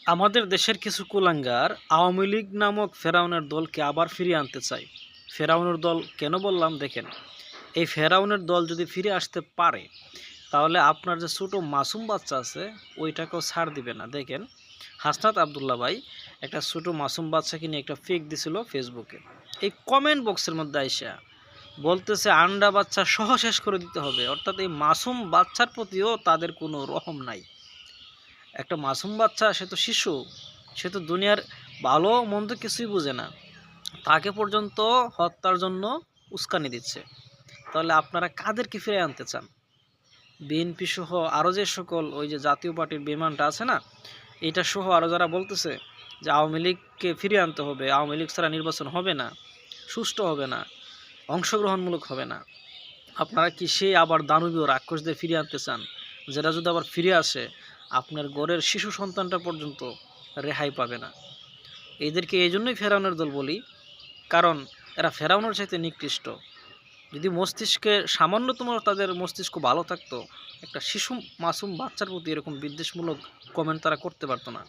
আমাদের দেশের কিছু কুলাঙ্গার আওয়ামী লীগ নামক ফেরাউনের দলকে আবার ফিরিয়ে আনতে চায়। ফেরাউনের দল কেন বললাম দেখেন, এই ফেরাউনের দল যদি ফিরে আসতে পারে তাহলে আপনার যে ছোটো মাসুম বাচ্চা আছে ওইটাকেও ছাড় দিবে না। দেখেন, হাসনাত আবদুল্লাহ ভাই একটা ছোটো মাসুম বাচ্চাকে নিয়ে একটা ফেক দিছিল ফেসবুকে। এই কমেন্ট বক্সের মধ্যে আইসা বলতেছে আন্ডা বাচ্চা সহ শেষ করে দিতে হবে, অর্থাৎ এই মাসুম বাচ্চার প্রতিও তাদের কোনো রহম নাই। একটা মাসুম বাচ্চা, সে তো শিশু, সে তো দুনিয়ার ভালো মন্দ কিছুই বোঝে না, তাকে পর্যন্ত হত্যার জন্য উস্কানি দিচ্ছে। তাহলে আপনারা কাদেরকে ফিরে আনতে চান? বিএনপি সহ আরও যে সকল ওই যে জাতীয় পার্টির বিমানটা আছে না, এটা সহ আরও যারা বলতেছে যে আওয়ামী লীগকে ফিরিয়ে আনতে হবে, আওয়ামী লীগ ছাড়া নির্বাচন হবে না, সুষ্ঠু হবে না, অংশগ্রহণমূলক হবে না, আপনারা কি সেই আবার দানবীয় রাক্ষসদের ফিরিয়ে আনতে চান? যেটা যদি আবার ফিরে আসে আপনার ঘরের শিশু সন্তানটা পর্যন্ত রেহাই পাবে না। এদেরকে এই জন্যই ফেরাউনের দল বলি, কারণ এরা ফেরাউনের চাইতে নিকৃষ্ট। যদি মস্তিষ্কে সামান্যতম তাদের মস্তিষ্ক ভালো থাকতো, একটা শিশু মাসুম বাচ্চার প্রতি এরকম বিদ্বেষমূলক কমেন্ট তারা করতে পারতো না।